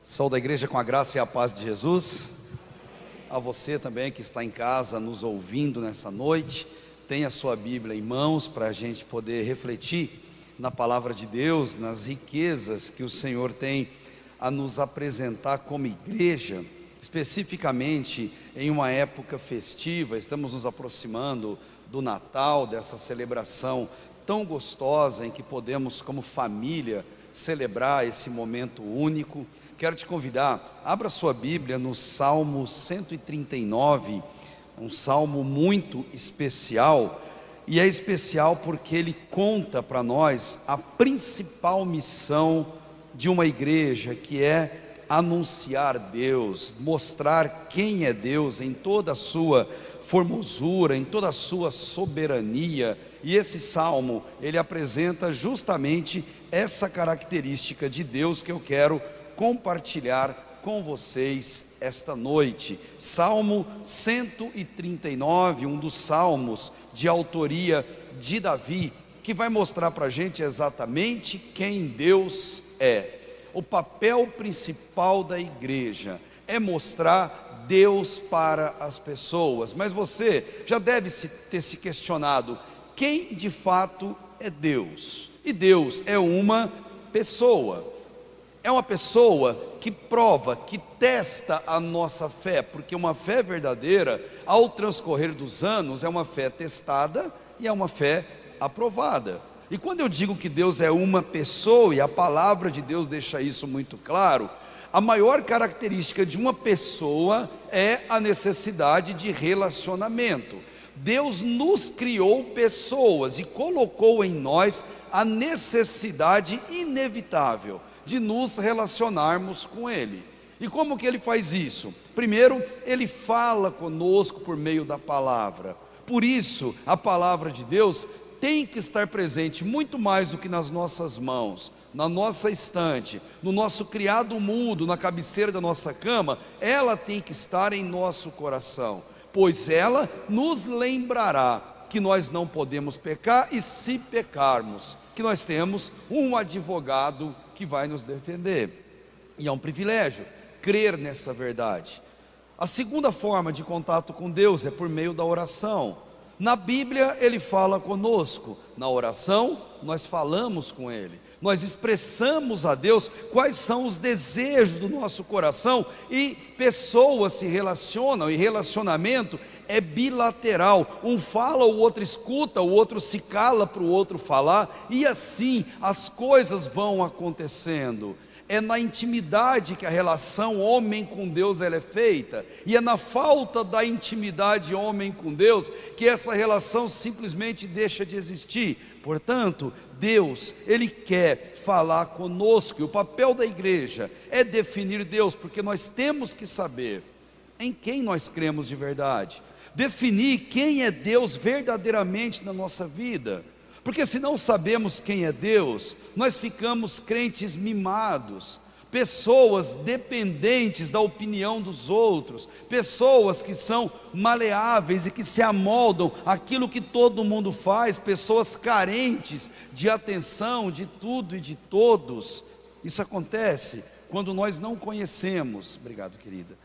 Saúde a igreja com a graça e a paz de Jesus. A você também que está em casa nos ouvindo nessa noite, tenha a sua Bíblia em mãos para a gente poder refletir na palavra de Deus, nas riquezas que o Senhor tem a nos apresentar como igreja, especificamente em uma época festiva. Estamos nos aproximando do Natal, dessa celebração tão gostosa em que podemos, como família, celebrar esse momento único. Quero te convidar, abra sua Bíblia no Salmo 139, um salmo muito especial, e é especial porque ele conta para nós a principal missão de uma igreja, que é anunciar Deus, mostrar quem é Deus em toda a sua formosura, em toda a sua soberania. E esse salmo, ele apresenta justamente essa característica de Deus que eu quero compartilhar com vocês esta noite. Salmo 139, um dos salmos de autoria de Davi, que vai mostrar para a gente exatamente quem Deus é. O papel principal da igreja é mostrar Deus para as pessoas. Mas você já deve ter se questionado: quem de fato é Deus? E Deus é uma pessoa. É uma pessoa que prova, que testa a nossa fé, porque uma fé verdadeira, ao transcorrer dos anos, é uma fé testada e é uma fé aprovada. E quando eu digo que Deus é uma pessoa, e a palavra de Deus deixa isso muito claro, a maior característica de uma pessoa é a necessidade de relacionamento. Deus nos criou pessoas e colocou em nós a necessidade inevitável de nos relacionarmos com Ele. E como que Ele faz isso? Primeiro, Ele fala conosco por meio da palavra. Por isso, a palavra de Deus tem que estar presente muito mais do que nas nossas mãos, na nossa estante, no nosso criado mudo, na cabeceira da nossa cama. Ela tem que estar em nosso coração, pois ela nos lembrará que nós não podemos pecar, e se pecarmos, que nós temos um advogado que vai nos defender. E é um privilégio crer nessa verdade. A segunda forma de contato com Deus é por meio da oração. Na Bíblia Ele fala conosco. Na oração nós falamos com Ele, nós expressamos a Deus quais são os desejos do nosso coração, e pessoas se relacionam, e relacionamento é bilateral. Um fala, o outro escuta, o outro se cala para o outro falar, e assim as coisas vão acontecendo. É na intimidade que a relação homem com Deus ela é feita, e é na falta da intimidade homem com Deus que essa relação simplesmente deixa de existir. Portanto, Deus, Ele quer falar conosco, e o papel da igreja é definir Deus, porque nós temos que saber em quem nós cremos de verdade, definir quem é Deus verdadeiramente na nossa vida. Porque se não sabemos quem é Deus, nós ficamos crentes mimados, pessoas dependentes da opinião dos outros, pessoas que são maleáveis e que se amoldam àquilo que todo mundo faz, pessoas carentes de atenção de tudo e de todos. Isso acontece quando nós não conhecemos, obrigado querida,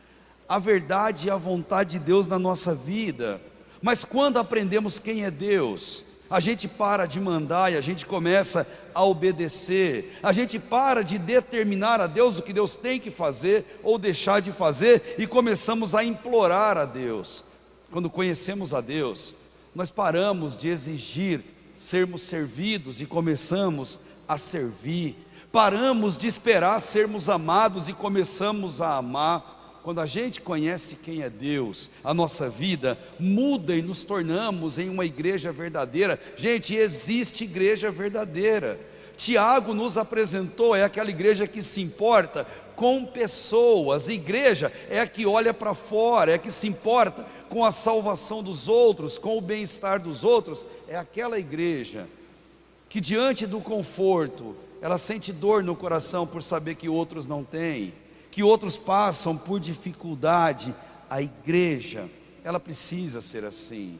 a verdade e a vontade de Deus na nossa vida. Mas quando aprendemos quem é Deus, a gente para de mandar e a gente começa a obedecer. A gente para de determinar a Deus o que Deus tem que fazer ou deixar de fazer, e começamos a implorar a Deus. Quando conhecemos a Deus, nós paramos de exigir sermos servidos e começamos a servir. Paramos de esperar sermos amados e começamos a amar. Quando a gente conhece quem é Deus, a nossa vida muda e nos tornamos em uma igreja verdadeira. Gente, existe igreja verdadeira. Tiago nos apresentou, é aquela igreja que se importa com pessoas. A igreja é a que olha para fora, é a que se importa com a salvação dos outros, com o bem-estar dos outros. É aquela igreja que, diante do conforto, ela sente dor no coração por saber que outros não têm, que outros passam por dificuldade. A igreja, ela precisa ser assim.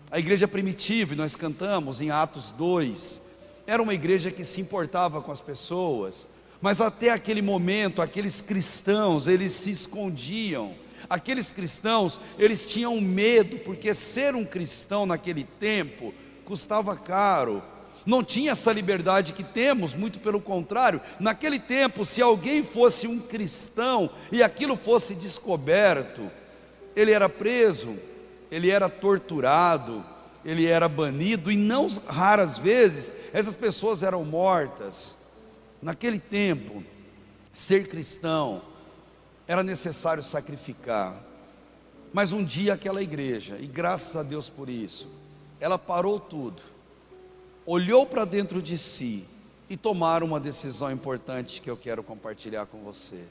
A igreja primitiva, e nós cantamos em Atos 2, era uma igreja que se importava com as pessoas. Mas até aquele momento, aqueles cristãos, eles se escondiam. Aqueles cristãos, eles tinham medo, porque ser um cristão naquele tempo custava caro. Não tinha essa liberdade que temos, muito pelo contrário. Naquele tempo, se alguém fosse um cristão e aquilo fosse descoberto, ele era preso, ele era torturado, ele era banido, e não raras vezes essas pessoas eram mortas. Naquele tempo, ser cristão era necessário sacrificar. Mas um dia aquela igreja, e graças a Deus por isso, ela parou tudo, olhou para dentro de si e tomaram uma decisão importante que eu quero compartilhar com você.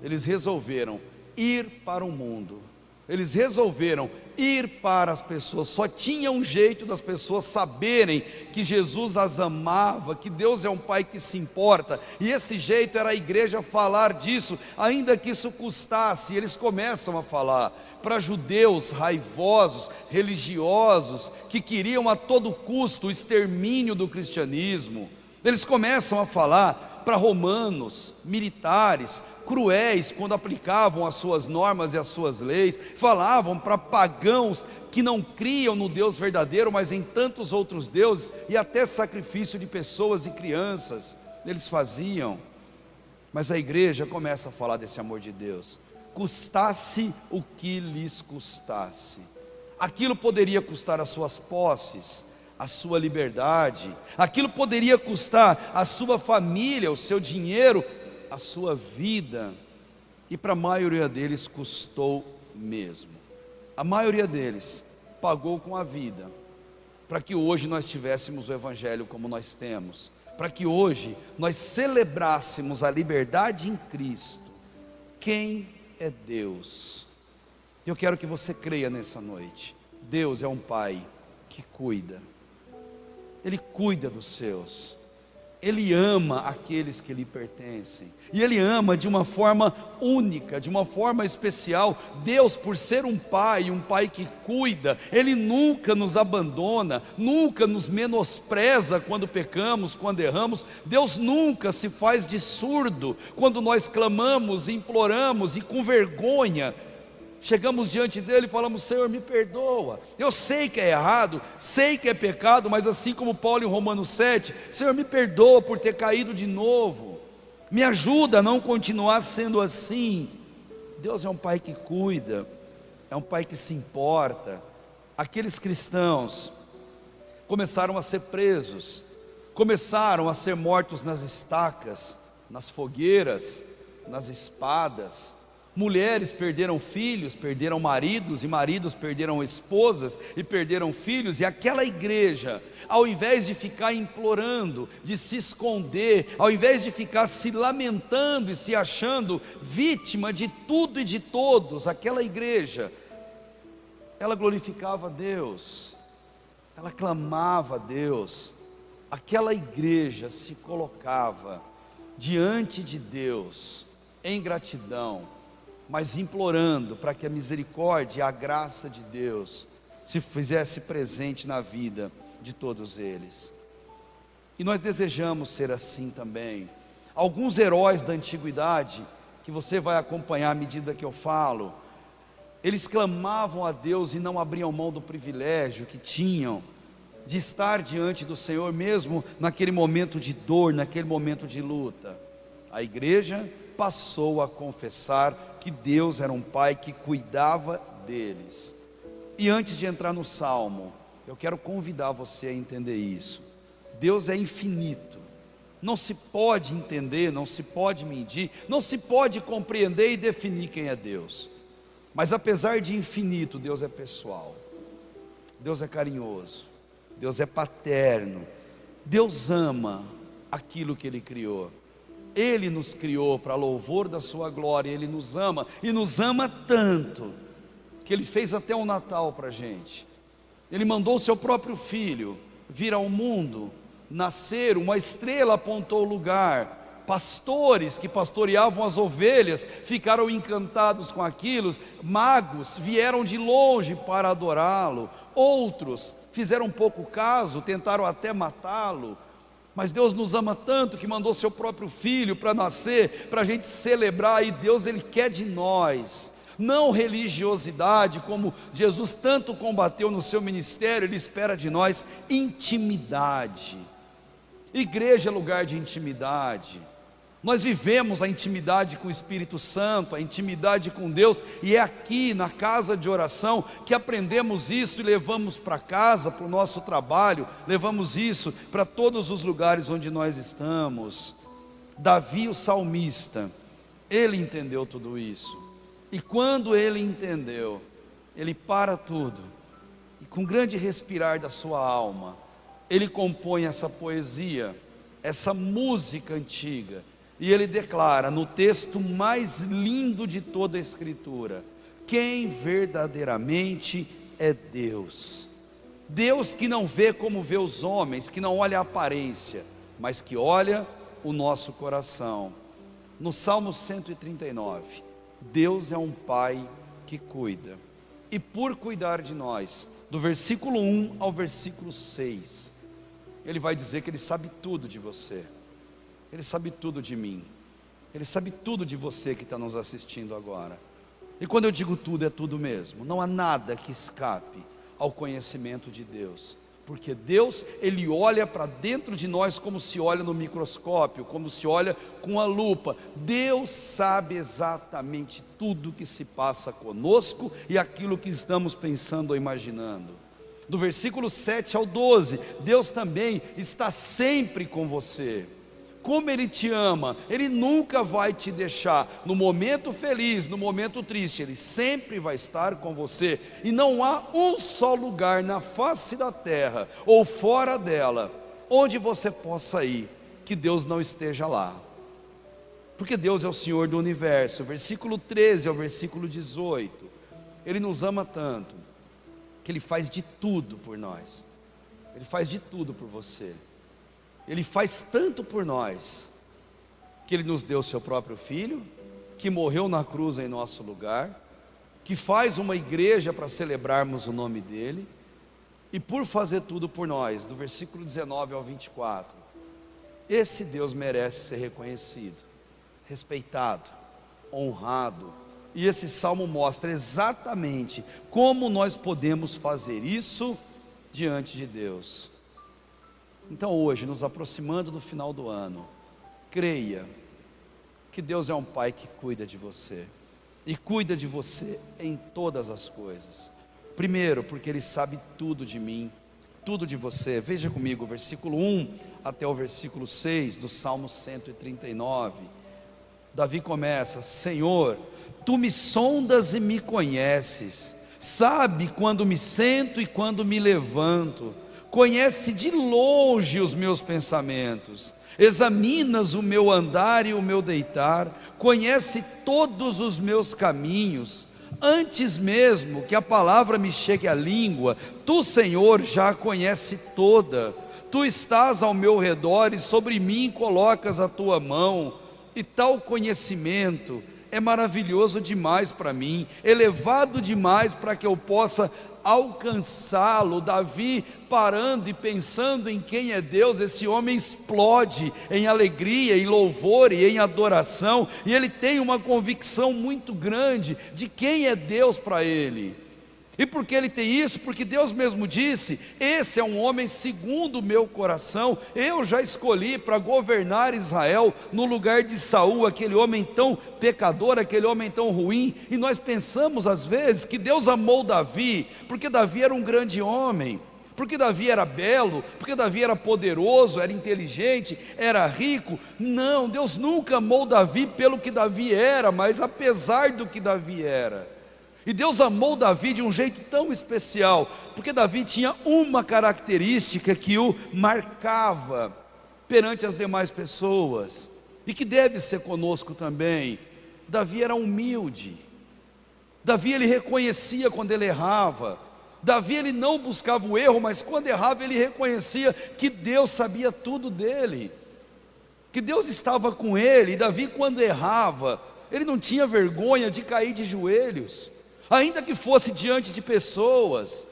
Eles resolveram ir para o mundo. Eles resolveram ir para as pessoas. Só tinha um jeito das pessoas saberem que Jesus as amava, que Deus é um Pai que se importa, e esse jeito era a igreja falar disso, ainda que isso custasse. Eles começam a falar para judeus raivosos, religiosos, que queriam a todo custo o extermínio do cristianismo. Eles começam a falar para romanos, militares, cruéis quando aplicavam as suas normas e as suas leis. Falavam para pagãos que não criam no Deus verdadeiro, mas em tantos outros deuses, e até sacrifício de pessoas e crianças eles faziam. Mas a igreja começa a falar desse amor de Deus, custasse o que lhes custasse. Aquilo poderia custar as suas posses, a sua liberdade, aquilo poderia custar a sua família, o seu dinheiro, a sua vida, e para a maioria deles custou mesmo. A maioria deles pagou com a vida, para que hoje nós tivéssemos o Evangelho como nós temos, para que hoje nós celebrássemos a liberdade em Cristo. Quem é Deus? Eu quero que você creia nessa noite. Deus é um Pai que cuida. Ele cuida dos seus, Ele ama aqueles que lhe pertencem, e Ele ama de uma forma única, de uma forma especial. Deus, por ser um Pai que cuida, Ele nunca nos abandona, nunca nos menospreza quando pecamos, quando erramos. Deus nunca se faz de surdo quando nós clamamos, imploramos e com vergonha chegamos diante dele e falamos: Senhor, me perdoa, eu sei que é errado, sei que é pecado, mas assim como Paulo em Romanos 7, Senhor, me perdoa por ter caído de novo, me ajuda a não continuar sendo assim. Deus é um Pai que cuida, é um Pai que se importa. Aqueles cristãos começaram a ser presos, começaram a ser mortos nas estacas, nas fogueiras, nas espadas. Mulheres perderam filhos, perderam maridos, e maridos perderam esposas e perderam filhos. E aquela igreja, ao invés de ficar implorando, de se esconder, ao invés de ficar se lamentando e se achando vítima de tudo e de todos, aquela igreja, ela glorificava a Deus, ela clamava a Deus. Aquela igreja se colocava diante de Deus em gratidão, mas implorando para que a misericórdia e a graça de Deus se fizesse presente na vida de todos eles. E nós desejamos ser assim também. Alguns heróis da antiguidade, que você vai acompanhar à medida que eu falo, eles clamavam a Deus e não abriam mão do privilégio que tinham de estar diante do Senhor, mesmo naquele momento de dor, naquele momento de luta. A igreja passou a confessar que Deus era um Pai que cuidava deles. E antes de entrar no Salmo, eu quero convidar você a entender isso. Deus é infinito, não se pode entender, não se pode medir, não se pode compreender e definir quem é Deus. Mas apesar de infinito, Deus é pessoal, Deus é carinhoso, Deus é paterno, Deus ama aquilo que Ele criou. Ele nos criou para louvor da sua glória. Ele nos ama, e nos ama tanto, que Ele fez até um Natal para a gente. Ele mandou o seu próprio Filho vir ao mundo, nascer, uma estrela apontou o lugar, pastores que pastoreavam as ovelhas ficaram encantados com aquilo, magos vieram de longe para adorá-lo, outros fizeram pouco caso, tentaram até matá-lo, Mas Deus nos ama tanto que mandou seu próprio Filho para nascer, para a gente celebrar. E Deus, Ele quer de nós, não religiosidade, como Jesus tanto combateu no seu ministério. Ele espera de nós intimidade. Igreja é lugar de intimidade. Nós vivemos a intimidade com o Espírito Santo, a intimidade com Deus, e é aqui na casa de oração que aprendemos isso e levamos para casa, para o nosso trabalho, levamos isso para todos os lugares onde nós estamos. Davi, o salmista, ele entendeu tudo isso, e quando ele entendeu, ele para tudo, e com grande respirar da sua alma, ele compõe essa poesia, essa música antiga. E ele declara no texto mais lindo de toda a Escritura: quem verdadeiramente é Deus? Deus que não vê como vê os homens, que não olha a aparência, mas que olha o nosso coração. No Salmo 139, Deus é um Pai que cuida. E por cuidar de nós, do versículo 1 ao versículo 6, Ele vai dizer que Ele sabe tudo de você. Ele sabe tudo de mim, Ele sabe tudo de você que está nos assistindo agora. E quando eu digo tudo, é tudo mesmo. Não há nada que escape ao conhecimento de Deus, porque Deus, Ele olha para dentro de nós como se olha no microscópio, como se olha com a lupa. Deus sabe exatamente tudo que se passa conosco e aquilo que estamos pensando ou imaginando. Do versículo 7 ao 12, Deus também está sempre com você. Como Ele te ama, Ele nunca vai te deixar, no momento feliz, no momento triste, Ele sempre vai estar com você, e não há um só lugar na face da terra, ou fora dela, onde você possa ir, que Deus não esteja lá, porque Deus é o Senhor do universo. Versículo 13 ao versículo 18, Ele nos ama tanto, que Ele faz de tudo por nós, Ele faz de tudo por você. Ele faz tanto por nós, que Ele nos deu o seu próprio Filho, que morreu na cruz em nosso lugar, que faz uma igreja para celebrarmos o nome dEle, e por fazer tudo por nós, do versículo 19 ao 24, esse Deus merece ser reconhecido, respeitado, honrado, e esse salmo mostra exatamente como nós podemos fazer isso diante de Deus. Então hoje, nos aproximando do final do ano, creia que Deus é um Pai que cuida de você, e cuida de você em todas as coisas. Primeiro, porque Ele sabe tudo de mim, tudo de você. Veja comigo o versículo 1 até o versículo 6 do Salmo 139. Davi começa: Senhor, Tu me sondas e me conheces, sabe quando me sento e quando me levanto, conhece de longe os meus pensamentos, examinas o meu andar e o meu deitar, conhece todos os meus caminhos, antes mesmo que a palavra me chegue à língua, Tu, Senhor, já a conhece toda. Tu estás ao meu redor e sobre mim colocas a Tua mão, e tal conhecimento é maravilhoso demais para mim, elevado demais para que eu possa alcançá-lo. Davi, parando e pensando em quem é Deus, esse homem explode em alegria, em louvor e em adoração, e ele tem uma convicção muito grande de quem é Deus para ele. E por que ele tem isso? Porque Deus mesmo disse: esse é um homem segundo o meu coração, eu já escolhi para governar Israel no lugar de Saul, aquele homem tão pecador, aquele homem tão ruim. E nós pensamos às vezes que Deus amou Davi porque Davi era um grande homem, porque Davi era belo, porque Davi era poderoso, era inteligente, era rico. Não, Deus nunca amou Davi pelo que Davi era, mas apesar do que Davi era. E Deus amou Davi de um jeito tão especial, porque Davi tinha uma característica que o marcava perante as demais pessoas, e que deve ser conosco também. Davi era humilde. Davi, ele reconhecia quando ele errava. Davi, ele não buscava o erro, mas quando errava ele reconhecia que Deus sabia tudo dele, que Deus estava com ele. E Davi, quando errava, ele não tinha vergonha de cair de joelhos, ainda que fosse diante de pessoas.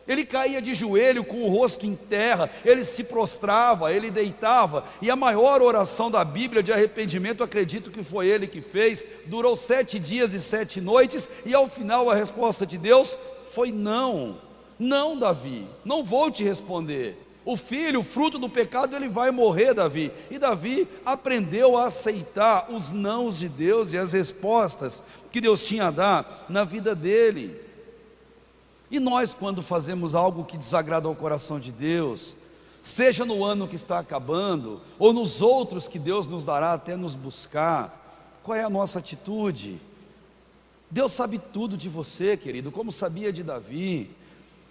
Ele caía de joelho com o rosto em terra, ele se prostrava, ele deitava, e a maior oração da Bíblia de arrependimento, acredito que foi ele que fez, durou 7 dias e 7 noites, e ao final a resposta de Deus foi não. Não, Davi, não vou te responder. O filho, o fruto do pecado, ele vai morrer, Davi. E Davi aprendeu a aceitar os nãos de Deus e as respostas que Deus tinha a dar na vida dele. E nós, quando fazemos algo que desagrada ao coração de Deus, seja no ano que está acabando, ou nos outros que Deus nos dará até nos buscar, qual é a nossa atitude? Deus sabe tudo de você, querido, como sabia de Davi.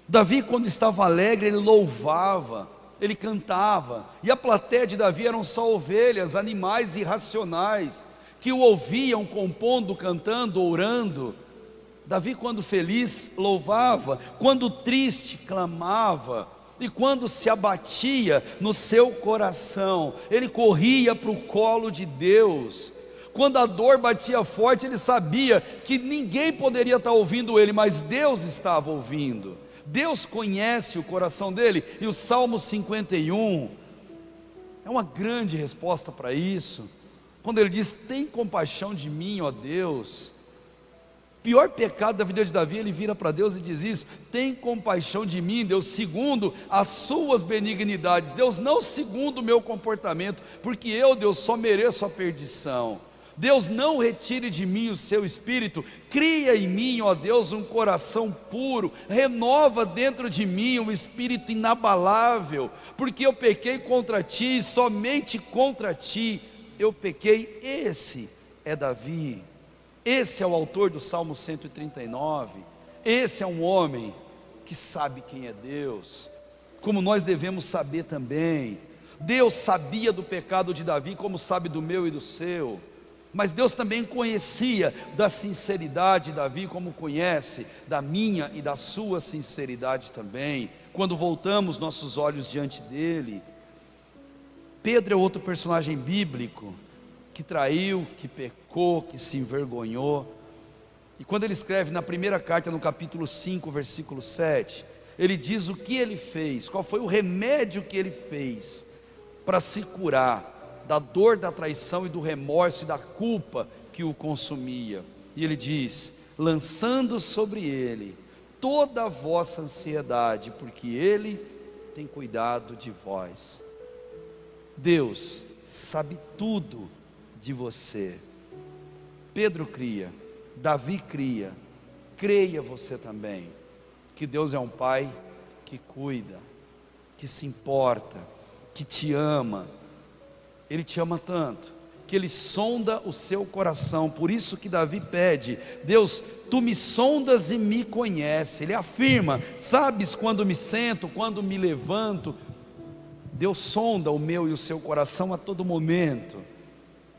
Davi, quando estava alegre, ele louvava, ele cantava, e a plateia de Davi eram só ovelhas, animais irracionais, que o ouviam compondo, cantando, orando. Davi, quando feliz, louvava, quando triste, clamava, e quando se abatia no seu coração, ele corria para o colo de Deus. Quando a dor batia forte, ele sabia que ninguém poderia estar ouvindo ele, mas Deus estava ouvindo. Deus conhece o coração dele, e o Salmo 51 é uma grande resposta para isso, quando ele diz: tem compaixão de mim, ó Deus. Pior pecado da vida de Davi, ele vira para Deus e diz isso: tem compaixão de mim, Deus, segundo as suas benignidades, Deus, não segundo o meu comportamento, porque eu, Deus, só mereço a perdição. Deus, não retire de mim o seu espírito, cria em mim, ó Deus, um coração puro, renova dentro de mim um espírito inabalável, porque eu pequei contra ti, somente contra ti eu pequei. Esse é Davi. Esse é o autor do Salmo 139, esse é um homem que sabe quem é Deus, como nós devemos saber também. Deus sabia do pecado de Davi, como sabe do meu e do seu, mas Deus também conhecia da sinceridade de Davi, como conhece da minha e da sua sinceridade também, quando voltamos nossos olhos diante dele. Pedro é outro personagem bíblico, que traiu, que pecou, que se envergonhou, e quando ele escreve na primeira carta, no capítulo 5, versículo 7, ele diz o que ele fez, qual foi o remédio que ele fez, para se curar da dor da traição e do remorso e da culpa que o consumia, e ele diz: lançando sobre ele toda a vossa ansiedade, porque ele tem cuidado de vós. Deus sabe tudo de você. Pedro cria, Davi cria, creia você também, que Deus é um pai que cuida, que se importa, que te ama. Ele te ama tanto, que ele sonda o seu coração. Por isso que Davi pede: Deus, tu me sondas e me conheces. Ele afirma: sabes quando me sento, quando me levanto. Deus sonda o meu e o seu coração a todo momento.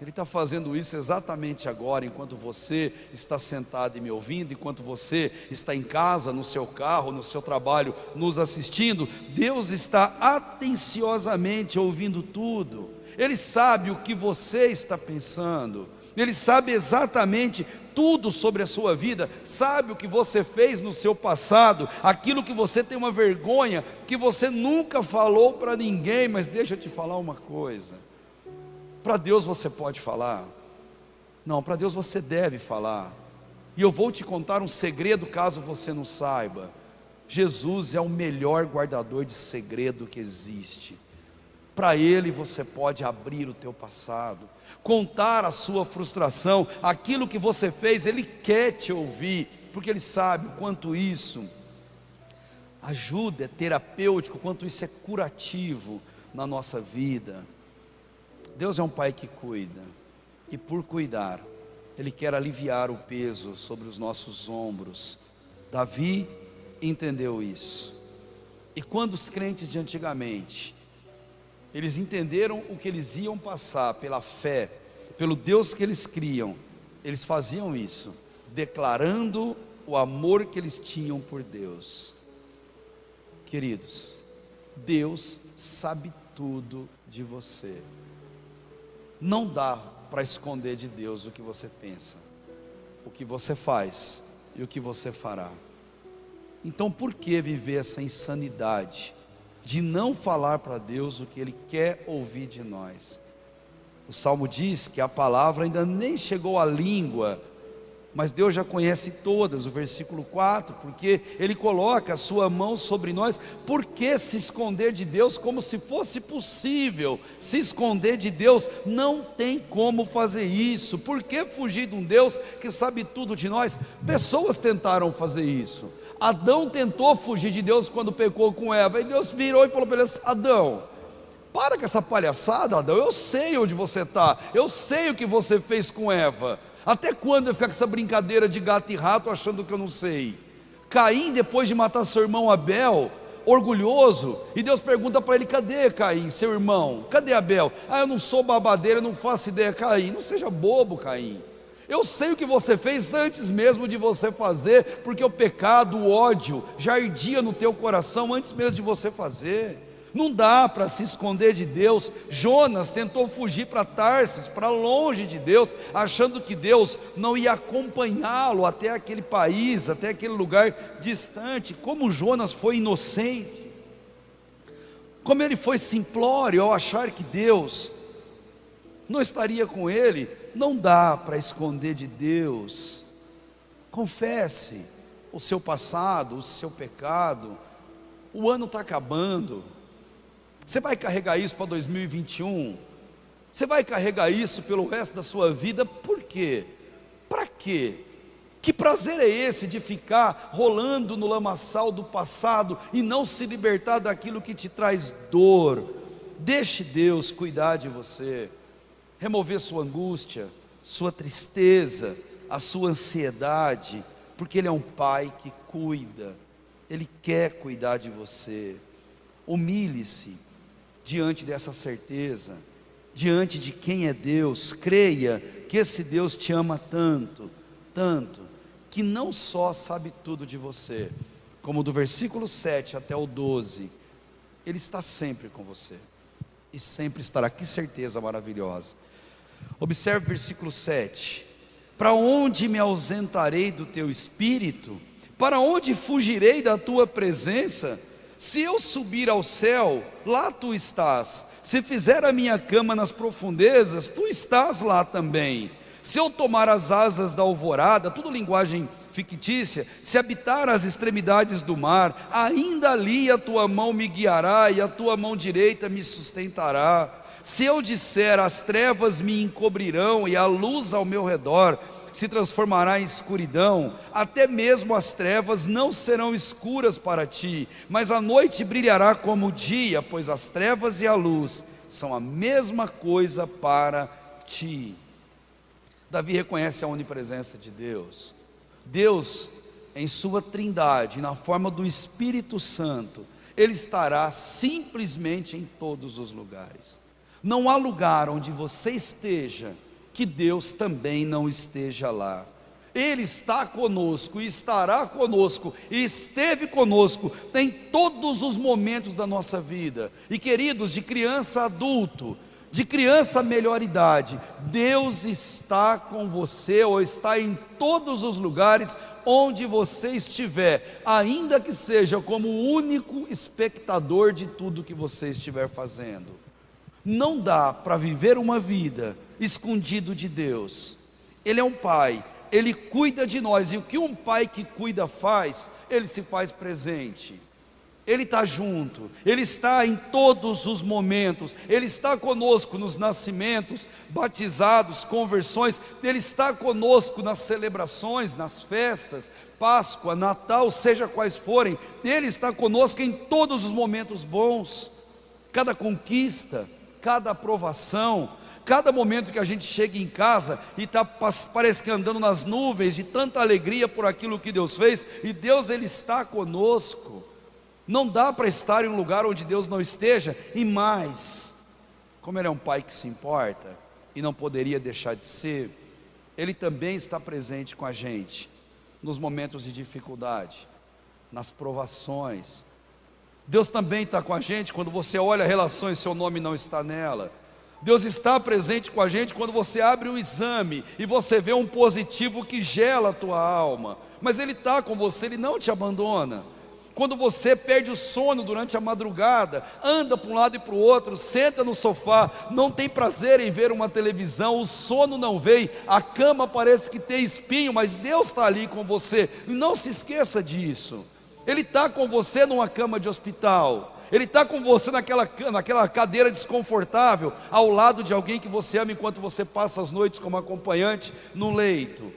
Ele está fazendo isso exatamente agora, enquanto você está sentado e me ouvindo, enquanto você está em casa, no seu carro, no seu trabalho, nos assistindo. Deus está atenciosamente ouvindo tudo. Ele sabe o que você está pensando, Ele sabe exatamente tudo sobre a sua vida, sabe o que você fez no seu passado, aquilo que você tem uma vergonha, que você nunca falou para ninguém. Mas deixa eu te falar uma coisa: para Deus você pode falar? Não, para Deus você deve falar. E eu vou te contar um segredo, caso você não saiba. Jesus é o melhor guardador de segredo que existe. Para Ele você pode abrir o teu passado, contar a sua frustração, aquilo que você fez. Ele quer te ouvir, porque Ele sabe o quanto isso ajuda, é terapêutico, quanto isso é curativo na nossa vida. Deus é um pai que cuida, e por cuidar, Ele quer aliviar o peso sobre os nossos ombros. Davi entendeu isso, e quando os crentes de antigamente, eles entenderam o que eles iam passar pela fé, pelo Deus que eles criam, eles faziam isso, declarando o amor que eles tinham por Deus. Queridos, Deus sabe tudo de você. Não dá para esconder de Deus o que você pensa, o que você faz e o que você fará. Então por que viver essa insanidade de não falar para Deus o que Ele quer ouvir de nós? O Salmo diz que a palavra ainda nem chegou à língua, mas Deus já conhece todas, o versículo 4, porque Ele coloca a sua mão sobre nós. Por que se esconder de Deus? Como se fosse possível se esconder de Deus? Não tem como fazer isso. Por que fugir de um Deus que sabe tudo de nós? Pessoas tentaram fazer isso. Adão tentou fugir de Deus quando pecou com Eva, e Deus virou e falou para ele: Adão, para com essa palhaçada, Adão, eu sei onde você está, eu sei o que você fez com Eva. Até quando eu ficar com essa brincadeira de gato e rato achando que eu não sei? Caim, depois de matar seu irmão Abel, orgulhoso, e Deus pergunta para ele: cadê Caim, seu irmão? Cadê Abel? Eu não sou babadeira, eu não faço ideia. Caim, não seja bobo, Caim. Eu sei o que você fez antes mesmo de você fazer, porque o pecado, o ódio já ardia no teu coração antes mesmo de você fazer. Não dá para se esconder de Deus. Jonas tentou fugir para Tarsis, para longe de Deus, achando que Deus não ia acompanhá-lo até aquele país, até aquele lugar distante. Como Jonas foi inocente, como ele foi simplório ao achar que Deus não estaria com ele. Não dá para esconder de Deus. Confesse o seu passado, o seu pecado. O ano está acabando. Você vai carregar isso para 2021? Você vai carregar isso pelo resto da sua vida? Por quê? Para quê? Que prazer é esse de ficar rolando no lamaçal do passado e não se libertar daquilo que te traz dor? Deixe Deus cuidar de você, remover sua angústia, sua tristeza, a sua ansiedade, porque Ele é um Pai que cuida, Ele quer cuidar de você. Humilhe-se diante dessa certeza, diante de quem é Deus. Creia que esse Deus te ama tanto, tanto, que não só sabe tudo de você, como do versículo 7 até o 12, Ele está sempre com você, e sempre estará. Que certeza maravilhosa. Observe o versículo 7: para onde me ausentarei do teu espírito? Para onde fugirei da tua presença? Se eu subir ao céu, lá tu estás. Se fizer a minha cama nas profundezas, tu estás lá também. Se eu tomar as asas da alvorada, tudo linguagem fictícia, se habitar as extremidades do mar, ainda ali a tua mão me guiará e a tua mão direita me sustentará. Se eu disser: as trevas me encobrirão e a luz ao meu redor se transformará em escuridão, até mesmo as trevas não serão escuras para ti, mas a noite brilhará como o dia, pois as trevas e a luz são a mesma coisa para ti. Davi reconhece a onipresença de Deus. Deus, em sua trindade, na forma do Espírito Santo, Ele estará simplesmente em todos os lugares. Não há lugar onde você esteja que Deus também não esteja lá. Ele está conosco, e estará conosco, e esteve conosco em todos os momentos da nossa vida. E queridos, de criança a adulto, de criança a melhor idade, Deus está com você, ou está em todos os lugares onde você estiver, ainda que seja como o único espectador de tudo que você estiver fazendo. Não dá para viver uma vida escondido de Deus. Ele é um Pai, Ele cuida de nós, e o que um pai que cuida faz? Ele se faz presente, Ele está junto, Ele está em todos os momentos, Ele está conosco nos nascimentos, batizados, conversões, Ele está conosco nas celebrações, nas festas, Páscoa, Natal, seja quais forem, Ele está conosco em todos os momentos bons, cada conquista, cada aprovação, cada momento que a gente chega em casa e parece que andando nas nuvens de tanta alegria por aquilo que Deus fez, e Deus, Ele está conosco. Não dá para estar em um lugar onde Deus não esteja. E mais, como Ele é um Pai que se importa, e não poderia deixar de ser, Ele também está presente com a gente, nos momentos de dificuldade, nas provações. Deus também está com a gente quando você olha a relação e seu nome não está nela. Deus está presente com a gente quando você abre o exame e você vê um positivo que gela a tua alma. Mas Ele está com você, Ele não te abandona. Quando você perde o sono durante a madrugada, anda para um lado e para o outro, senta no sofá, não tem prazer em ver uma televisão, o sono não vem, a cama parece que tem espinho, mas Deus está ali com você, não se esqueça disso. Ele está com você numa cama de hospital, Ele está com você naquela cadeira desconfortável, ao lado de alguém que você ama, enquanto você passa as noites como acompanhante no leito.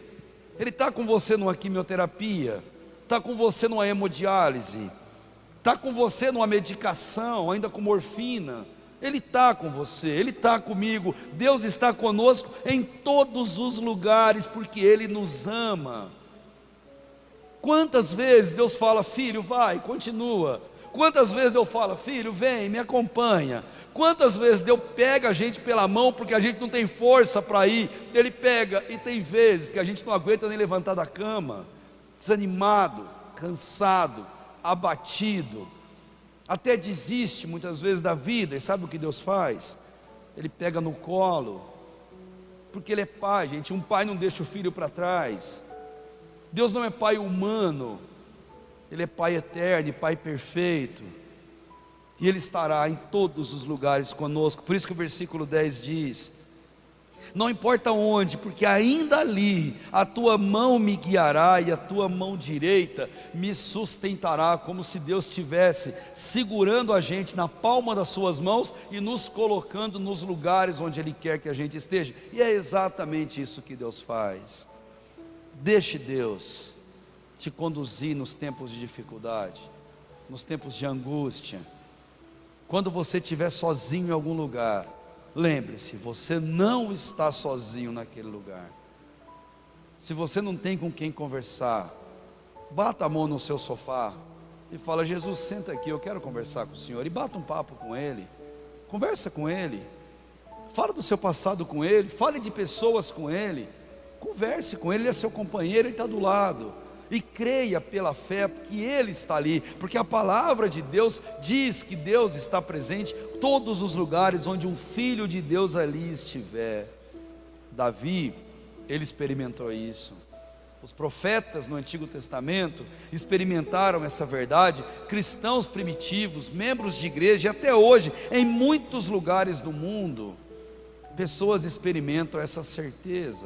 Ele está com você numa quimioterapia, está com você numa hemodiálise, está com você numa medicação, ainda com morfina. Ele está com você, Ele está comigo. Deus está conosco em todos os lugares, porque Ele nos ama. Quantas vezes Deus fala: filho, vai, continua. Quantas vezes Deus fala: filho, vem, me acompanha. Quantas vezes Deus pega a gente pela mão, porque a gente não tem força para ir. Ele pega, e tem vezes que a gente não aguenta nem levantar da cama, desanimado, cansado, abatido, até desiste muitas vezes da vida. E sabe o que Deus faz? Ele pega no colo, porque Ele é pai, gente. Um pai não deixa o filho para trás. Deus não é pai humano, Ele é pai eterno e pai perfeito, e Ele estará em todos os lugares conosco. Por isso que o versículo 10 diz: não importa onde, porque ainda ali a tua mão me guiará e a tua mão direita me sustentará. Como se Deus estivesse segurando a gente na palma das suas mãos e nos colocando nos lugares onde Ele quer que a gente esteja. E é exatamente isso que Deus faz. Deixe Deus te conduzir nos tempos de dificuldade, nos tempos de angústia. Quando você estiver sozinho em algum lugar, lembre-se, você não está sozinho naquele lugar. Se você não tem com quem conversar, bata a mão no seu sofá e fala: Jesus, senta aqui, eu quero conversar com o Senhor. E bata um papo com Ele, conversa com Ele, fala do seu passado com Ele, fale de pessoas com Ele, converse com Ele. Ele é seu companheiro, Ele está do lado. E creia pela fé que Ele está ali, porque a palavra de Deus diz que Deus está presente em todos os lugares onde um filho de Deus ali estiver. Davi, ele experimentou isso. Os profetas no Antigo Testamento experimentaram essa verdade. Cristãos primitivos, membros de igreja, e até hoje, em muitos lugares do mundo, pessoas experimentam essa certeza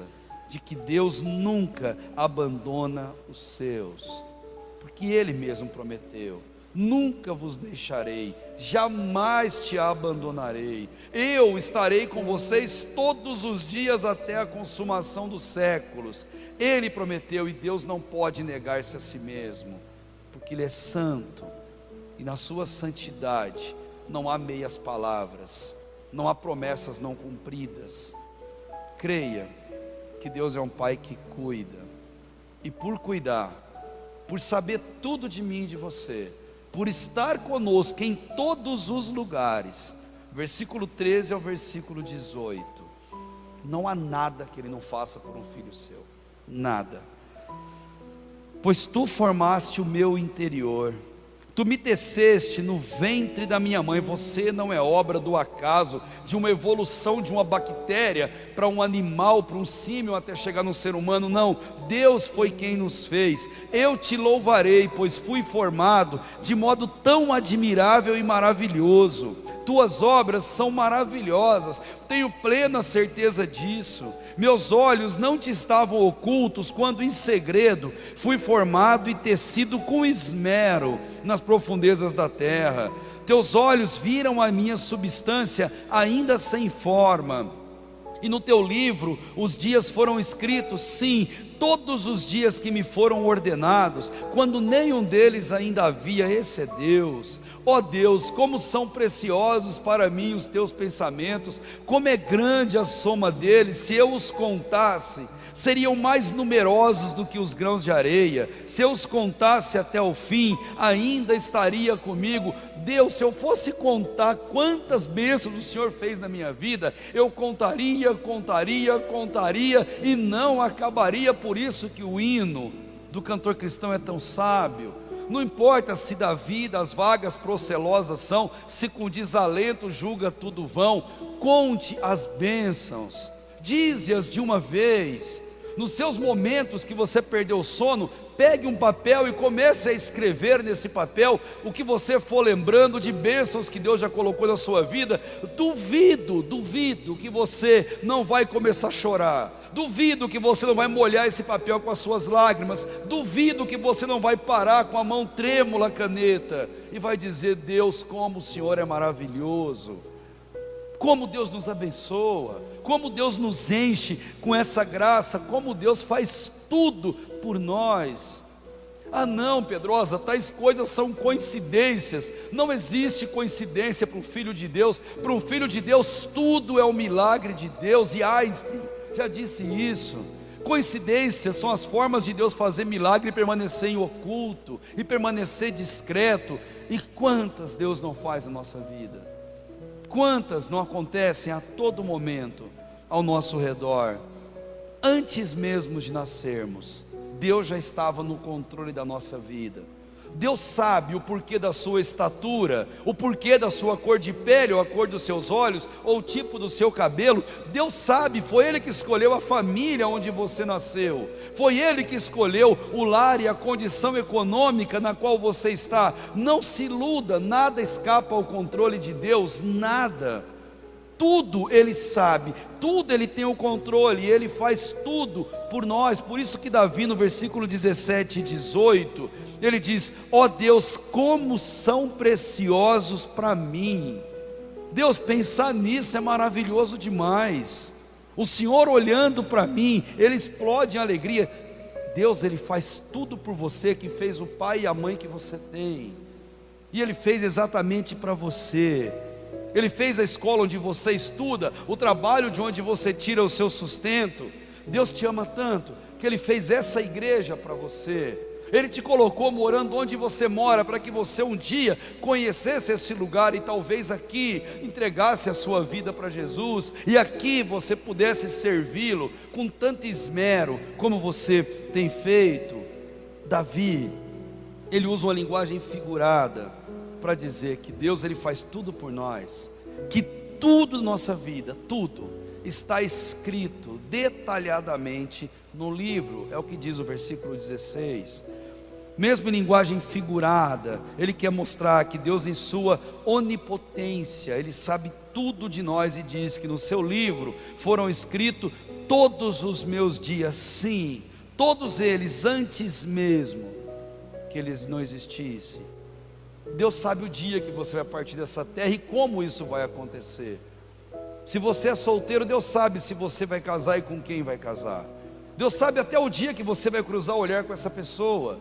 de que Deus nunca abandona os seus, porque Ele mesmo prometeu: nunca vos deixarei, jamais te abandonarei, eu estarei com vocês todos os dias até a consumação dos séculos. Ele prometeu, e Deus não pode negar-se a si mesmo, porque Ele é santo, e na sua santidade não há meias palavras, não há promessas não cumpridas. Creia que Deus é um pai que cuida, e por cuidar, por saber tudo de mim e de você, por estar conosco em todos os lugares, versículo 13 ao versículo 18, não há nada que Ele não faça por um filho seu, nada. Pois tu formaste o meu interior, tu me teceste no ventre da minha mãe. Você não é obra do acaso, de uma evolução de uma bactéria para um animal, para um símio, até chegar no ser humano. Não, Deus foi quem nos fez. Eu te louvarei, pois fui formado de modo tão admirável e maravilhoso. Tuas obras são maravilhosas, tenho plena certeza disso. Meus olhos não te estavam ocultos, quando em segredo fui formado e tecido com esmero nas profundezas da terra. Teus olhos viram a minha substância ainda sem forma, e no teu livro os dias foram escritos, sim, todos os dias que me foram ordenados, quando nenhum deles ainda havia. Esse é Deus. Ó Deus, como são preciosos para mim os teus pensamentos, como é grande a soma deles. Se eu os contasse, seriam mais numerosos do que os grãos de areia. Se eu os contasse até o fim, ainda estaria comigo. Deus, se eu fosse contar quantas bênçãos o Senhor fez na minha vida, eu contaria e não acabaria. Por isso que o hino do cantor cristão é tão sábio. Não importa se da vida as vagas procelosas são, se com desalento julga tudo vão, conte as bênçãos, dize-as de uma vez. Nos seus momentos que você perdeu o sono, pegue um papel e comece a escrever nesse papel o que você for lembrando de bênçãos que Deus já colocou na sua vida. Duvido que você não vai começar a chorar. Duvido que você não vai molhar esse papel com as suas lágrimas. Duvido que você não vai parar com a mão trêmula a caneta e vai dizer: Deus, como o Senhor é maravilhoso, como Deus nos abençoa, como Deus nos enche com essa graça, como Deus faz tudo por nós. Ah não, Pedrosa, tais coisas são coincidências. Não existe coincidência para o Filho de Deus. Para o Filho de Deus tudo é um milagre de Deus, e Einstein já disse isso. Coincidências são as formas de Deus fazer milagre e permanecer em oculto, e permanecer discreto. E quantas Deus não faz na nossa vida? Quantas não acontecem a todo momento ao nosso redor? Antes mesmo de nascermos, Deus já estava no controle da nossa vida. Deus sabe o porquê da sua estatura, o porquê da sua cor de pele, ou a cor dos seus olhos, ou o tipo do seu cabelo. Deus sabe, foi Ele que escolheu a família onde você nasceu, foi Ele que escolheu o lar e a condição econômica na qual você está. Não se iluda, nada escapa ao controle de Deus, nada. Tudo Ele sabe, tudo Ele tem o controle, e Ele faz tudo por nós. Por isso que Davi, no versículo 17 e 18, ele diz: ó Deus, como são preciosos para mim. Deus, pensar nisso é maravilhoso demais. O Senhor olhando para mim, Ele explode em alegria. Deus, Ele faz tudo por você, que fez o pai e a mãe que você tem, e Ele fez exatamente para você. Ele fez a escola onde você estuda, o trabalho de onde você tira o seu sustento. Deus te ama tanto que Ele fez essa igreja para você. Ele te colocou morando onde você mora, para que você um dia conhecesse esse lugar, e talvez aqui entregasse a sua vida para Jesus, e aqui você pudesse servi-lo com tanto esmero como você tem feito. Davi, ele usa uma linguagem figurada para dizer que Deus, Ele faz tudo por nós, que tudo na nossa vida, tudo está escrito detalhadamente no livro. É o que diz o versículo 16. Mesmo em linguagem figurada, Ele quer mostrar que Deus, em sua onipotência, Ele sabe tudo de nós, e diz que no seu livro foram escritos todos os meus dias, sim, todos eles, antes mesmo que eles não existissem. Deus sabe o dia que você vai partir dessa terra e como isso vai acontecer. Se você é solteiro, Deus sabe se você vai casar e com quem vai casar. Deus sabe até o dia que você vai cruzar o olhar com essa pessoa.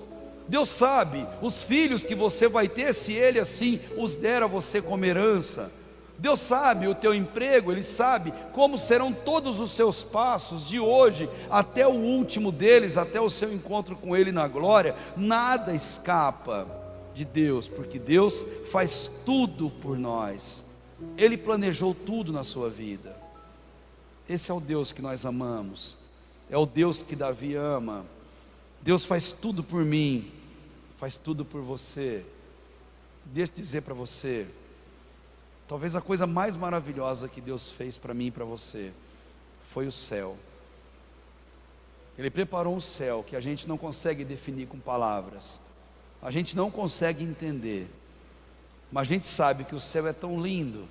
Deus sabe os filhos que você vai ter, se Ele assim os der a você como herança. Deus sabe o teu emprego, Ele sabe como serão todos os seus passos, de hoje até o último deles, até o seu encontro com Ele na glória. Nada escapa de Deus, porque Deus faz tudo por nós. Ele planejou tudo na sua vida. Esse é o Deus que nós amamos, é o Deus que Davi ama. Deus faz tudo por mim, faz tudo por você. Deixa eu dizer para você, talvez a coisa mais maravilhosa que Deus fez para mim e para você foi o céu. Ele preparou um céu que a gente não consegue definir com palavras, a gente não consegue entender, mas a gente sabe que o céu é tão lindo,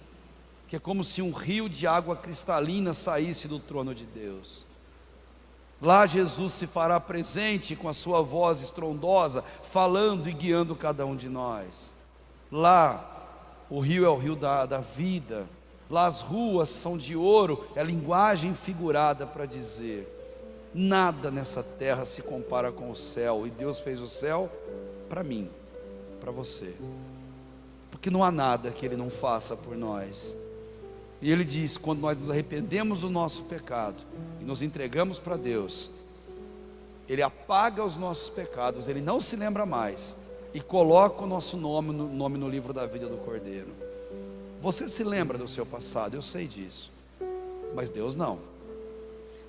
que é como se um rio de água cristalina saísse do trono de Deus. Lá Jesus se fará presente com a sua voz estrondosa, falando e guiando cada um de nós. Lá o rio é o rio da vida. Lá as ruas são de ouro, é linguagem figurada para dizer: nada nessa terra se compara com o céu. E Deus fez o céu para mim, para você, porque não há nada que Ele não faça por nós. E Ele diz, quando nós nos arrependemos do nosso pecado e nos entregamos para Deus, Ele apaga os nossos pecados, Ele não se lembra mais, e coloca o nosso nome no livro da vida do Cordeiro. Você se lembra do seu passado, eu sei disso, mas Deus não.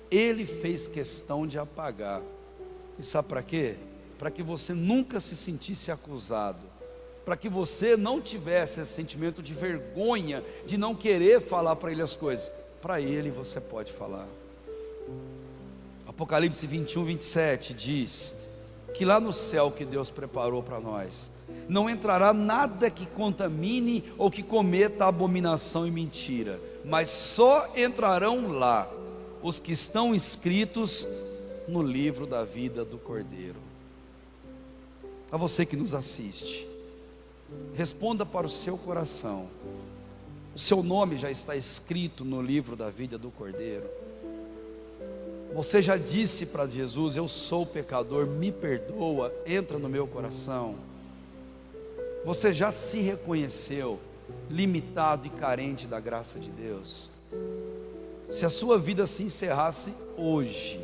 Ele fez questão de apagar. E sabe para quê? Para que você nunca se sentisse acusado, para que você não tivesse esse sentimento de vergonha, de não querer falar para Ele as coisas. Para Ele você pode falar. Apocalipse 21, 27 diz que lá no céu que Deus preparou para nós, não entrará nada que contamine ou que cometa abominação e mentira, mas só entrarão lá os que estão inscritos no livro da vida do Cordeiro. A você que nos assiste, responda para o seu coração: o seu nome já está escrito no livro da vida do Cordeiro? Você já disse para Jesus: eu sou pecador, me perdoa, entra no meu coração? Você já se reconheceu limitado e carente da graça de Deus? Se a sua vida se encerrasse hoje,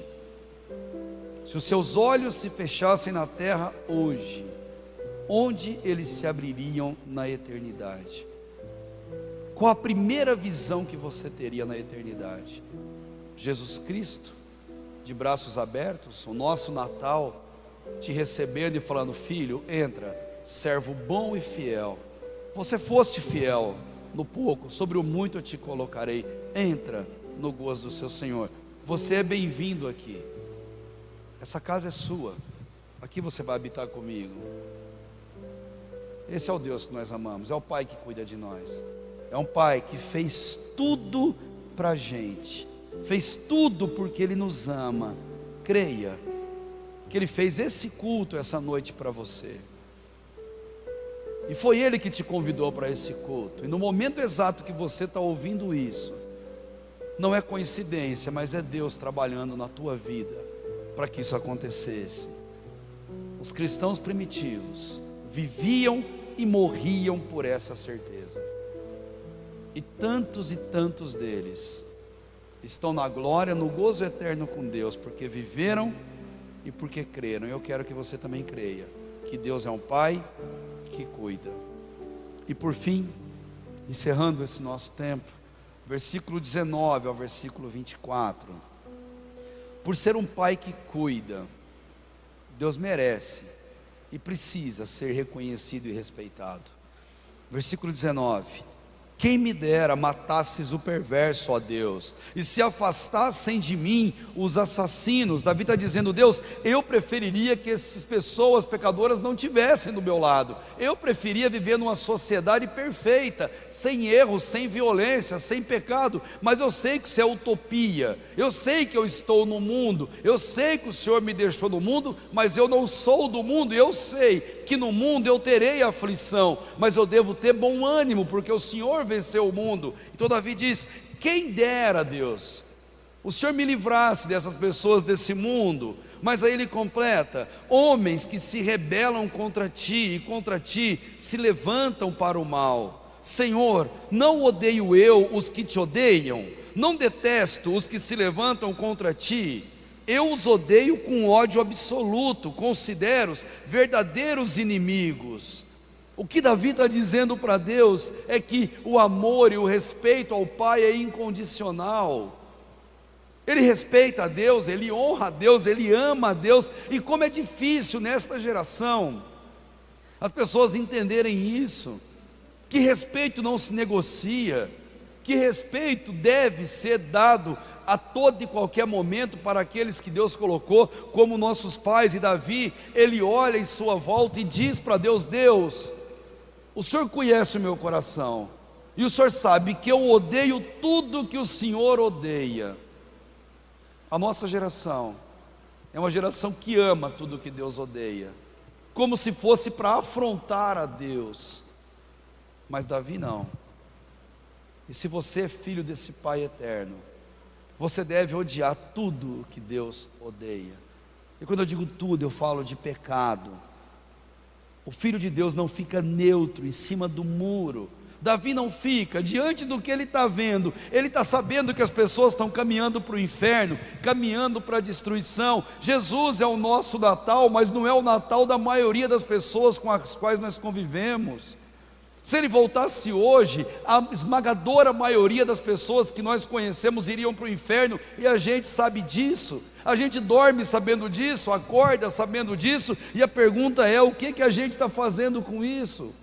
se os seus olhos se fechassem na terra hoje, onde eles se abririam na eternidade? Qual a primeira visão que você teria na eternidade? Jesus Cristo, de braços abertos, o nosso Natal, te recebendo e falando: filho, entra, servo bom e fiel, você foste fiel no pouco, sobre o muito eu te colocarei, entra no gozo do seu Senhor. Você é bem-vindo aqui, essa casa é sua, aqui você vai habitar comigo. Esse é o Deus que nós amamos, é o Pai que cuida de nós, é um Pai que fez tudo para a gente, fez tudo porque Ele nos ama. Creia que Ele fez esse culto essa noite para você, e foi Ele que te convidou para esse culto, e no momento exato que você está ouvindo isso, não é coincidência, mas é Deus trabalhando na tua vida para que isso acontecesse. Os cristãos primitivos viviam e morriam por essa certeza, e tantos deles estão na glória, no gozo eterno com Deus, porque viveram e porque creram. Eu quero que você também creia que Deus é um Pai que cuida. E por fim, encerrando esse nosso tempo, versículo 19 ao versículo 24. Por ser um Pai que cuida, Deus merece e precisa ser reconhecido e respeitado. Versículo 19: quem me dera matasses o perverso, ó Deus, e se afastassem de mim os assassinos. Davi está dizendo: Deus, eu preferiria que essas pessoas pecadoras não tivessem do meu lado. Eu preferia viver numa sociedade perfeita, sem erros, sem violência, sem pecado. Mas eu sei que isso é utopia, eu sei que eu estou no mundo, eu sei que o Senhor me deixou no mundo, mas eu não sou do mundo. E eu sei que no mundo eu terei aflição, mas eu devo ter bom ânimo, porque o Senhor venceu o mundo. Então Davi diz: quem dera, Deus, o Senhor me livrasse dessas pessoas, desse mundo. Mas aí ele completa: homens que se rebelam contra ti e contra ti se levantam para o mal. Senhor, não odeio eu os que te odeiam, não detesto os que se levantam contra ti. Eu os odeio com ódio absoluto, considero-os verdadeiros inimigos. O que Davi está dizendo para Deus é que o amor e o respeito ao Pai é incondicional. Ele respeita a Deus, ele honra a Deus, ele ama a Deus. E como é difícil nesta geração as pessoas entenderem isso, que respeito não se negocia, que respeito deve ser dado a todo e qualquer momento para aqueles que Deus colocou como nossos pais. E Davi, ele olha em sua volta e diz para Deus: Deus, o Senhor conhece o meu coração, e o Senhor sabe que eu odeio tudo que o Senhor odeia. A nossa geração é uma geração que ama tudo que Deus odeia, como se fosse para afrontar a Deus. Mas Davi não. E se você é filho desse Pai eterno, você deve odiar tudo que Deus odeia. E quando eu digo tudo, eu falo de pecado. O Filho de Deus não fica neutro em cima do muro. Davi não fica diante do que ele está vendo. Ele está sabendo que as pessoas estão caminhando para o inferno, caminhando para a destruição. Jesus é o nosso Natal, mas não é o Natal da maioria das pessoas com as quais nós convivemos. Se ele voltasse hoje, a esmagadora maioria das pessoas que nós conhecemos iriam para o inferno, e a gente sabe disso. A gente dorme sabendo disso, acorda sabendo disso, e a pergunta é: o que a gente está fazendo com isso?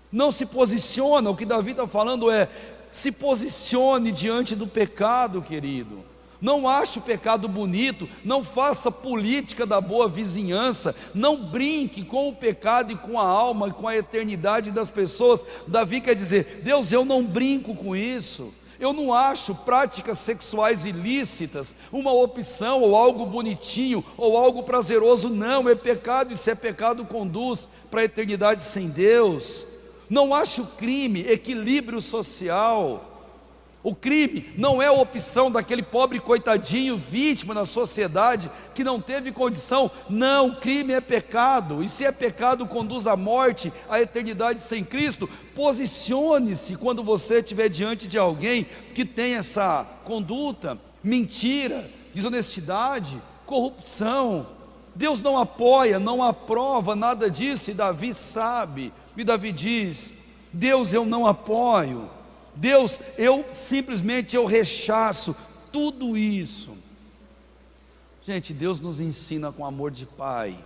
Não se posiciona. O que Davi está falando é: se posicione diante do pecado, querido. Não ache o pecado bonito, não faça política da boa vizinhança, não brinque com o pecado e com a alma e com a eternidade das pessoas. Davi quer dizer: Deus, eu não brinco com isso, eu não acho práticas sexuais ilícitas uma opção, ou algo bonitinho, ou algo prazeroso. Não, é pecado, e se é pecado conduz para a eternidade sem Deus. Não acho crime equilíbrio social. O crime não é a opção daquele pobre coitadinho, vítima na sociedade, que não teve condição. Não, crime é pecado, e se é pecado conduz à morte, à eternidade sem Cristo. Posicione-se quando você estiver diante de alguém que tem essa conduta: mentira, desonestidade, corrupção. Deus não apoia, não aprova nada disso, e Davi sabe, e Davi diz: Deus, eu não apoio. Deus, eu simplesmente rechaço tudo isso. Gente, Deus nos ensina com amor de pai.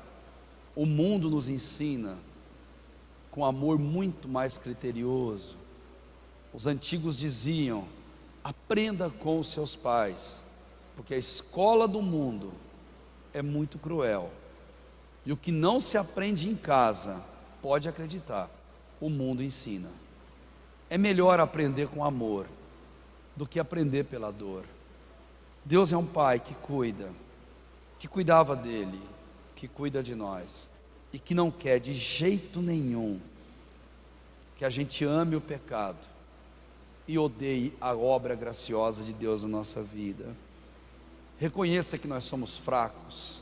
O mundo nos ensina com amor muito mais criterioso. Os antigos diziam: aprenda com os seus pais, porque a escola do mundo é muito cruel, e o que não se aprende em casa, pode acreditar, o mundo ensina. É melhor aprender com amor do que aprender pela dor. Deus é um pai que cuida, que cuidava dele, que cuida de nós, e que não quer de jeito nenhum que a gente ame o pecado e odeie a obra graciosa de Deus na nossa vida. Reconheça que nós somos fracos,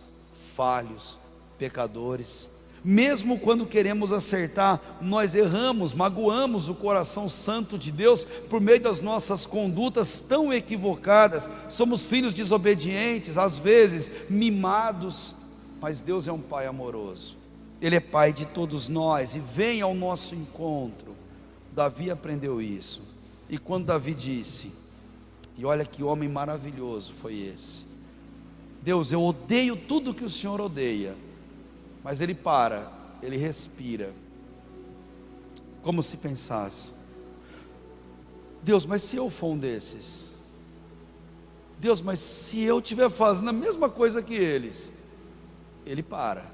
falhos, pecadores. Mesmo quando queremos acertar, nós erramos, magoamos o coração santo de Deus por meio das nossas condutas tão equivocadas. Somos filhos desobedientes, às vezes mimados, mas Deus é um pai amoroso. Ele é pai de todos nós e vem ao nosso encontro. Davi aprendeu isso. E quando Davi disse, e olha que homem maravilhoso foi esse: Deus, eu odeio tudo que o Senhor odeia. Mas ele para, ele respira, como se pensasse: Deus, mas se eu for um desses? Deus, mas se eu estiver fazendo a mesma coisa que eles? Ele para,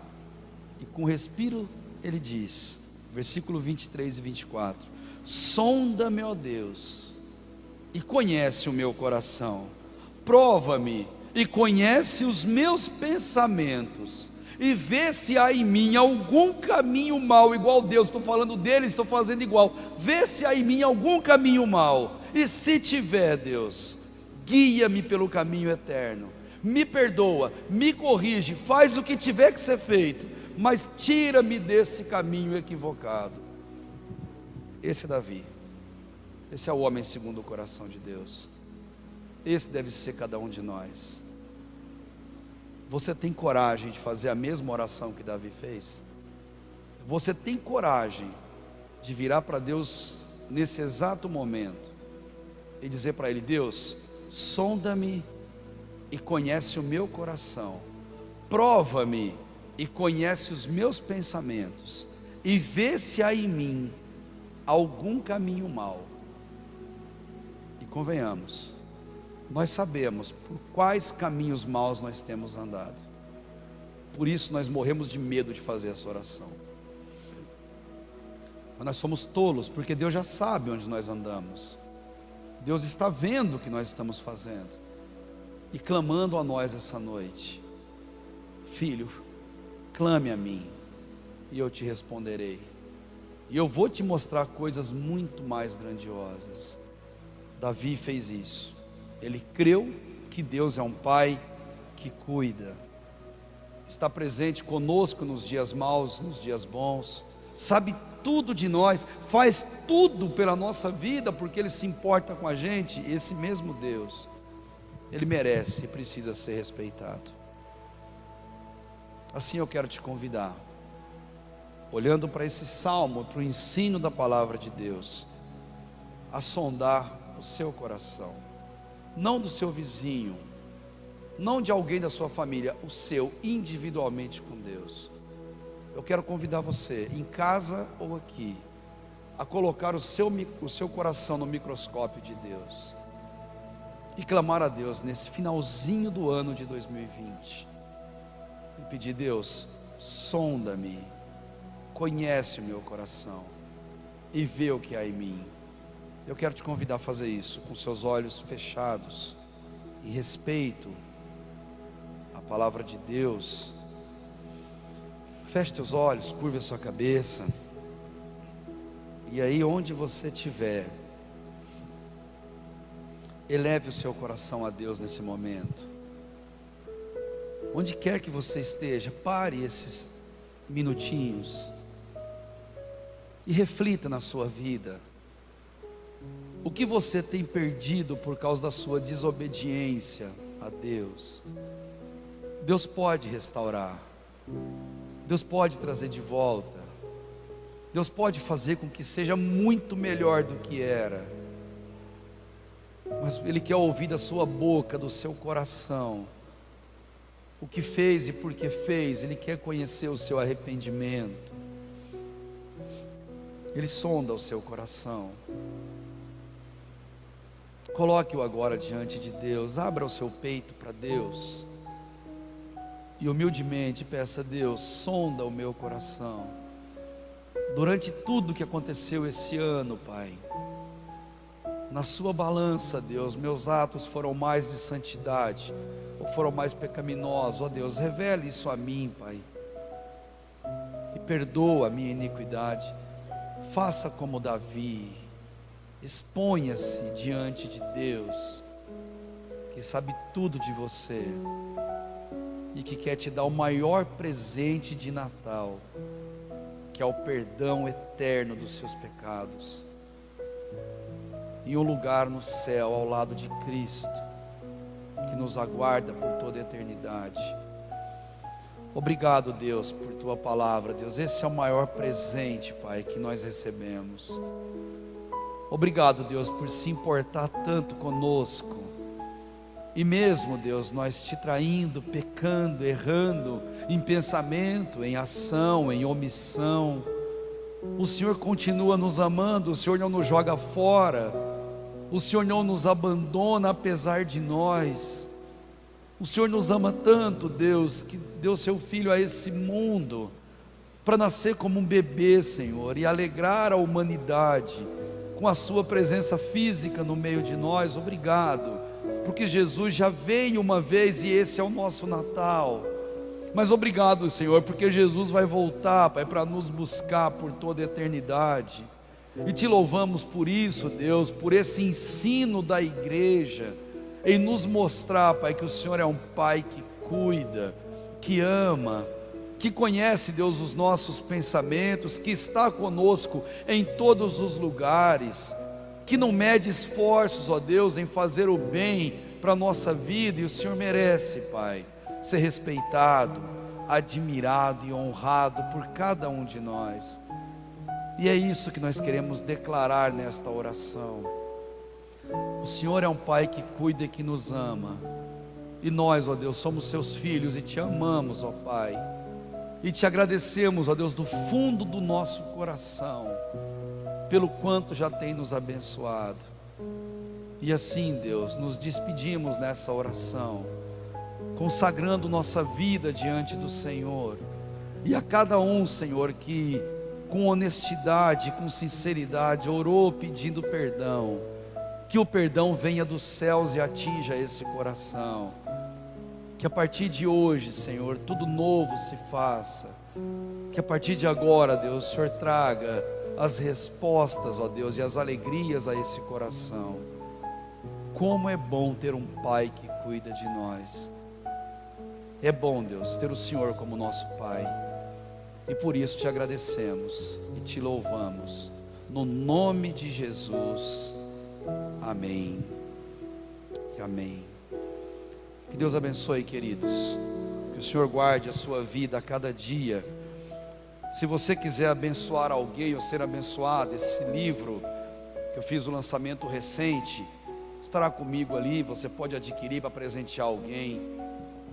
e com respiro ele diz, versículo 23 e 24: sonda-me, ó Deus, e conhece o meu coração, prova-me e conhece os meus pensamentos, e vê se há em mim algum caminho mau. Igual Deus, estou falando dele, estou fazendo igual. Vê se há em mim algum caminho mau, e se tiver, Deus, guia-me pelo caminho eterno. Me perdoa, me corrige, faz o que tiver que ser feito, mas tira-me desse caminho equivocado. Esse é Davi, esse é o homem segundo o coração de Deus. Esse deve ser cada um de nós. Você tem coragem de fazer a mesma oração que Davi fez? Você tem coragem de virar para Deus nesse exato momento e dizer para Ele: Deus, sonda-me e conhece o meu coração, prova-me e conhece os meus pensamentos, e vê se há em mim algum caminho mau. E convenhamos, nós sabemos por quais caminhos maus nós temos andado. Por isso nós morremos de medo de fazer essa oração. Mas nós somos tolos, porque Deus já sabe onde nós andamos. Deus está vendo o que nós estamos fazendo e clamando a nós essa noite: filho, clame a mim e eu te responderei, e eu vou te mostrar coisas muito mais grandiosas. Davi fez isso. Ele creu que Deus é um pai que cuida, está presente conosco nos dias maus, nos dias bons, sabe tudo de nós, faz tudo pela nossa vida, porque Ele se importa com a gente. Esse mesmo Deus, Ele merece e precisa ser respeitado. Assim eu quero te convidar, olhando para esse salmo, para o ensino da palavra de Deus, a sondar o seu coração, não do seu vizinho, não de alguém da sua família, o seu, individualmente com Deus. Eu quero convidar você, em casa ou aqui, a colocar o seu coração no microscópio de Deus e clamar a Deus nesse finalzinho do ano de 2020 e pedir: Deus, sonda-me, conhece o meu coração e vê o que há em mim. Eu quero te convidar a fazer isso com seus olhos fechados, em respeito à palavra de Deus. Feche teus olhos, curve a sua cabeça, e aí onde você estiver, eleve o seu coração a Deus nesse momento. Onde quer que você esteja, pare esses minutinhos e reflita na sua vida. O que você tem perdido por causa da sua desobediência a Deus? Deus pode restaurar, Deus pode trazer de volta, Deus pode fazer com que seja muito melhor do que era, mas Ele quer ouvir da sua boca, do seu coração, o que fez e por que fez. Ele quer conhecer o seu arrependimento. Ele sonda o seu coração. Coloque-o agora diante de Deus, abra o seu peito para Deus e humildemente peça: Deus, sonda o meu coração. Durante tudo que aconteceu esse ano, Pai, na sua balança, Deus, meus atos foram mais de santidade ou foram mais pecaminosos? Ó Deus, revele isso a mim, Pai, e perdoa a minha iniquidade. Faça como Davi, exponha-se diante de Deus, que sabe tudo de você e que quer te dar o maior presente de Natal, que é o perdão eterno dos seus pecados, e um lugar no céu ao lado de Cristo, que nos aguarda por toda a eternidade. Obrigado, Deus, por tua palavra, Deus. Esse é o maior presente, Pai, que nós recebemos. Obrigado, Deus, por se importar tanto conosco. E mesmo, Deus, nós te traindo, pecando, errando em pensamento, em ação, em omissão, o Senhor continua nos amando. O Senhor não nos joga fora, o Senhor não nos abandona apesar de nós. O Senhor nos ama tanto, Deus, que deu seu Filho a esse mundo para nascer como um bebê, Senhor, e alegrar a humanidade com a sua presença física no meio de nós. Obrigado, porque Jesus já veio uma vez e esse é o nosso Natal. Mas obrigado, Senhor, porque Jesus vai voltar, Pai, para nos buscar por toda a eternidade. E te louvamos por isso, Deus, por esse ensino da igreja, em nos mostrar, Pai, que o Senhor é um Pai que cuida, que ama, que conhece, Deus, os nossos pensamentos, que está conosco em todos os lugares, que não mede esforços, ó Deus, em fazer o bem para a nossa vida. E o Senhor merece, Pai, ser respeitado, admirado e honrado por cada um de nós. E é isso que nós queremos declarar nesta oração. O Senhor é um Pai que cuida e que nos ama, e nós, ó Deus, somos seus filhos e te amamos, ó Pai, e te agradecemos, ó Deus, do fundo do nosso coração, pelo quanto já tem nos abençoado. E assim, Deus, nos despedimos nessa oração, consagrando nossa vida diante do Senhor, e a cada um, Senhor, que com honestidade, com sinceridade orou pedindo perdão, que o perdão venha dos céus e atinja esse coração. Que a partir de hoje, Senhor, tudo novo se faça. Que a partir de agora, Deus, o Senhor traga as respostas, ó Deus, e as alegrias a esse coração. Como é bom ter um Pai que cuida de nós. É bom, Deus, ter o Senhor como nosso Pai. E por isso te agradecemos e te louvamos. No nome de Jesus. Amém e amém. Que Deus abençoe, queridos. Que o Senhor guarde a sua vida a cada dia. Se você quiser abençoar alguém ou ser abençoado, esse livro que eu fiz o lançamento recente estará comigo ali. Você pode adquirir para presentear alguém.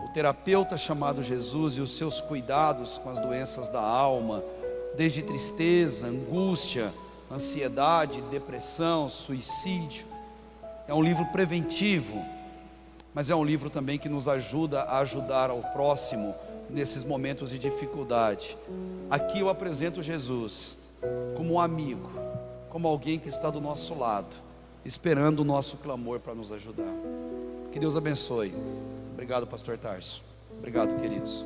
O terapeuta chamado Jesus e os seus cuidados com as doenças da alma, desde tristeza, angústia, ansiedade, depressão, suicídio. é um livro preventivo, mas é um livro também que nos ajuda a ajudar ao próximo nesses momentos de dificuldade. Aqui eu apresento Jesus como um amigo, como alguém que está do nosso lado, esperando o nosso clamor para nos ajudar. Que Deus abençoe. Obrigado, pastor Tarso. Obrigado, queridos.